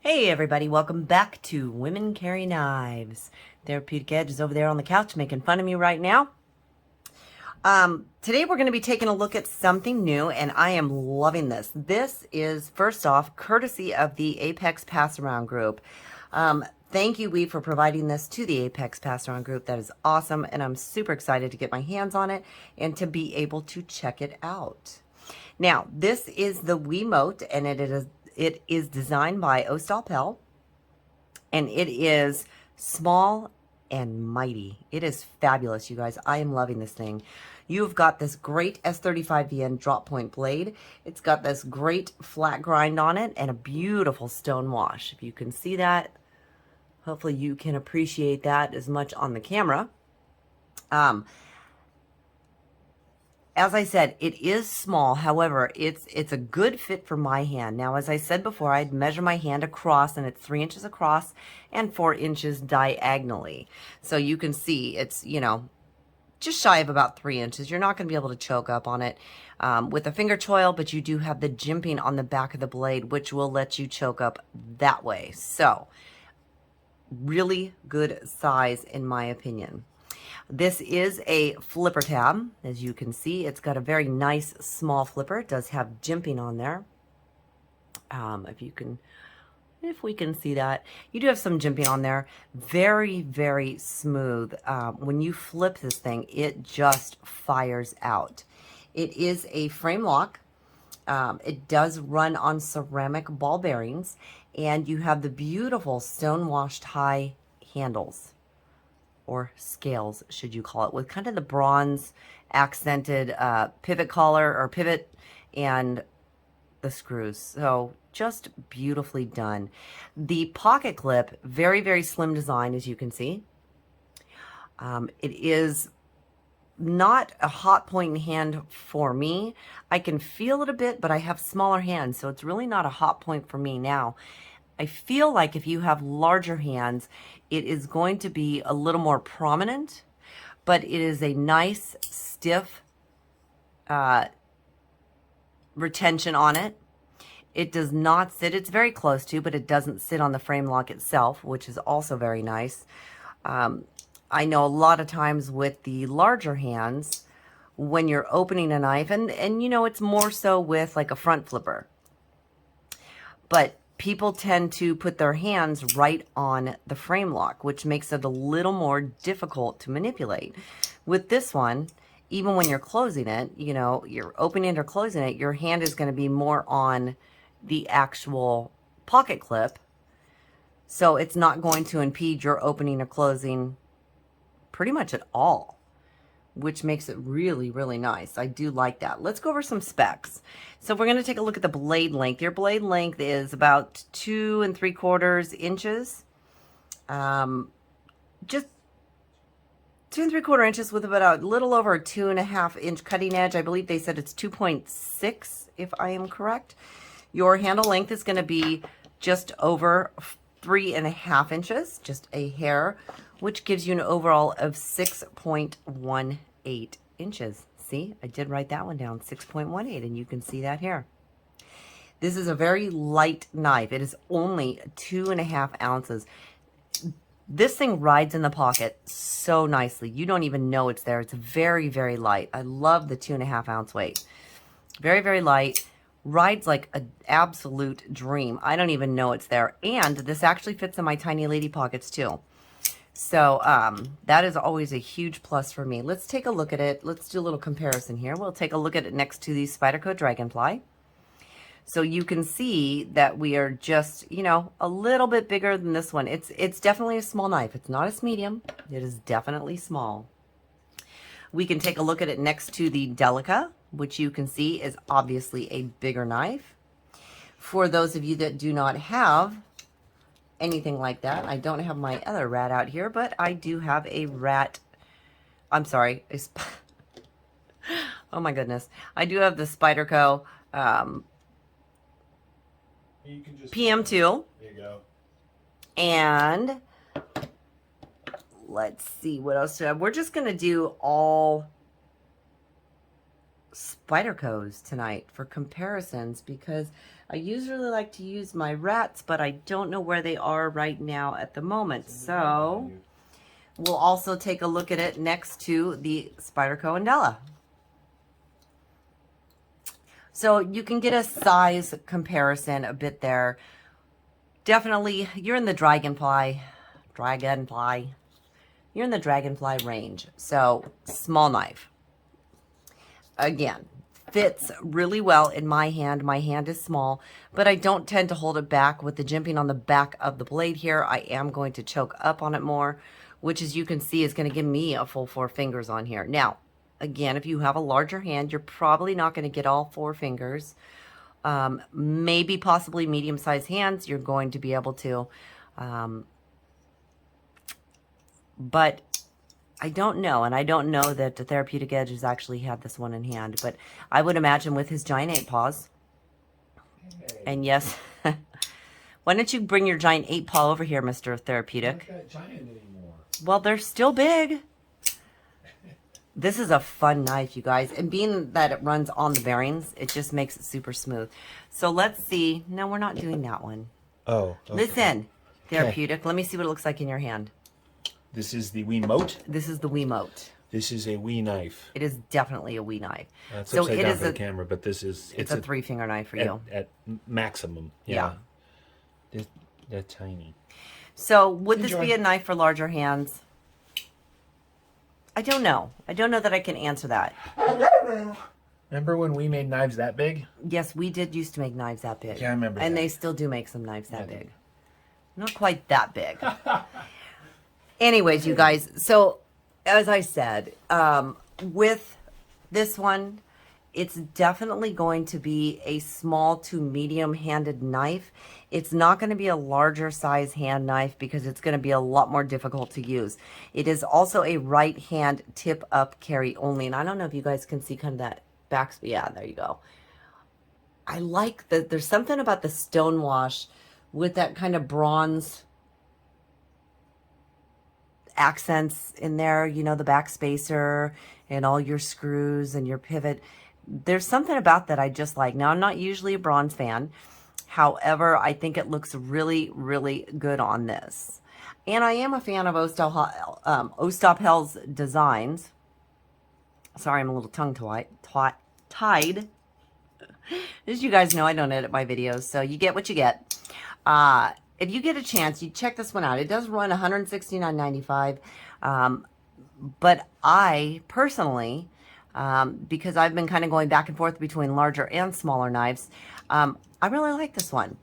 Hey everybody, welcome back to Women Carry Knives. Therapeutic Edge is over there on the couch making fun of me right now. Today we're going to be taking a look at something new, and I am loving this. This is, first off, courtesy of the Apex Pass Around group. Thank you, for providing this to the Apex Pass Around group. That is awesome, and I'm super excited to get my hands on it and to be able to check it out. Now, this is the Mote, and it is designed by Ostal, and it is small and mighty. It is fabulous, you guys. I am loving this thing. You've got this great S35VN drop point blade. It's got this great flat grind on it and a beautiful stone wash. If you can see that, hopefully you can appreciate that as much on the camera. As I said, it is small. However, it's a good fit for my hand. Now, as I said before, I'd measure my hand across, and it's 3 inches across and 4 inches diagonally. So you can see it's, just shy of about 3 inches. You're not going to be able to choke up on it with a finger choil, but you do have the jimping on the back of the blade, which will let you choke up that way. So, really good size, in my opinion. This is a flipper tab. As you can see, it's got a very nice small flipper. It does have jimping on there. If we can see that, you do have some jimping on there. Very, very smooth. When you flip this thing, it just fires out. It is a frame lock. It does run on ceramic ball bearings, and you have the beautiful stone washed high handles, or scales, should you call it, with kind of the bronze accented pivot collar or pivot and the screws. So just beautifully done. The pocket clip, very, very slim design, as you can see. It is not a hot point in hand for me. I can feel it a bit, but I have smaller hands, so it's really not a hot point for me now. I feel like if you have larger hands, it is going to be a little more prominent, but it is a nice, stiff retention on it. It does not sit, it's very close to, but it doesn't sit on the frame lock itself, which is also very nice. I know a lot of times with the larger hands, when you're opening a knife, and it's more so with like a front flipper, but people tend to put their hands right on the frame lock, which makes it a little more difficult to manipulate. With this one, even when you're closing it, you're opening it or closing it, your hand is going to be more on the actual pocket clip. So it's not going to impede your opening or closing pretty much at all, which makes it really, really nice. I do like that. Let's go over some specs. So we're going to take a look at the blade length. Your blade length is about 2 3/4 inches. Just 2 3/4 inches with about a little over a 2.5 inch cutting edge. I believe they said it's 2.6, if I am correct. Your handle length is going to be just over 3.5 inches, just a hair, which gives you an overall of 6.18 inches. See, I did write that one down, 6.18, and you can see that here. This is a very light knife. It is only 2.5 ounces. This thing rides in the pocket so nicely. You don't even know it's there. It's very, very light. I love the 2.5 ounce weight. Very, very light. Rides like an absolute dream. I don't even know it's there. And this actually fits in my tiny lady pockets too. So that is always a huge plus for me. Let's take a look at it. Let's do a little comparison here. We'll take a look at it next to the Spyderco Dragonfly. So you can see that we are just, a little bit bigger than this one. It's definitely a small knife. It's not a medium. It is definitely small. We can take a look at it next to the Delica, which you can see is obviously a bigger knife. For those of you that do not have anything like that, I don't have my other rat out here, but I do have a rat. I'm sorry. Oh my goodness. I do have the Spyderco PM2. There you go. And let's see what else do I have. We're just going to do all Spyderco's tonight for comparisons, because I usually like to use my rats, but I don't know where they are right now at the moment. So we'll also take a look at it next to the Spyderco Andella. So you can get a size comparison a bit there. Definitely, you're in the dragonfly. You're in the dragonfly range. So small knife. Again, fits really well in my hand. My hand is small, but I don't tend to hold it back. With the jimping on the back of the blade here, I am going to choke up on it more, which, as you can see, is going to give me a full 4 fingers on here. Now, again, if you have a larger hand, you're probably not going to get all 4 fingers. Maybe possibly medium-sized hands, you're going to be able to. But I don't know, and I don't know that the Therapeutic Edge has actually had this one in hand, but I would imagine with his giant 8 paws. Hey. And yes, why don't you bring your giant 8 paw over here, Mr. Therapeutic? Not that giant anymore. Well, they're still big. This is a fun knife, you guys, and being that it runs on the bearings, it just makes it super smooth. So let's see. No, we're not doing that one. Oh, okay. Listen, Therapeutic, let me see what it looks like in your hand. This is the wee Mote. This is the wee Mote. This is a wee knife. It is definitely a wee knife. It's so upside it down is for a the camera, but this is it's a 3-finger knife for you. At maximum. Yeah. They're tiny. So would this Enjoy. be a knife for larger hands? I don't know. I don't know that I can answer that. Remember when we made knives that big? Yes, we did used to make knives that big. Yeah, I remember And that. they still do make some knives that big. Not quite that big. Anyways, you guys, so as I said, with this one, it's definitely going to be a small to medium-handed knife. It's not going to be a larger size hand knife because it's going to be a lot more difficult to use. It is also a right hand tip up carry only. And I don't know if you guys can see kind of that back. Yeah, there you go. I like that there's something about the stonewash with that kind of bronze accents in there, you know, the back spacer and all your screws and your pivot. There's something about that I just like. Now, I'm not usually a bronze fan. However, I think it looks really, really good on this. And I am a fan of Ostapel's designs. Sorry, I'm a little tongue-tied. As you guys know, I don't edit my videos, so you get what you get. If you get a chance, you check this one out. It does run $169.95. But I personally, because I've been kind of going back and forth between larger and smaller knives, I really like this one.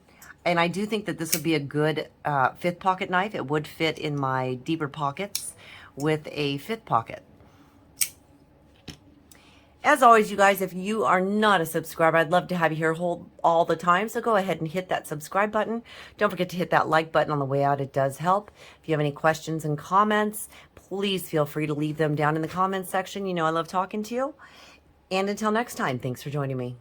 And I do think that this would be a good 5th pocket knife. It would fit in my deeper pockets with a 5th pocket. As always, you guys, if you are not a subscriber, I'd love to have you here all the time. So go ahead and hit that subscribe button. Don't forget to hit that like button on the way out. It does help. If you have any questions and comments, please feel free to leave them down in the comments section. You know I love talking to you. And until next time, thanks for joining me.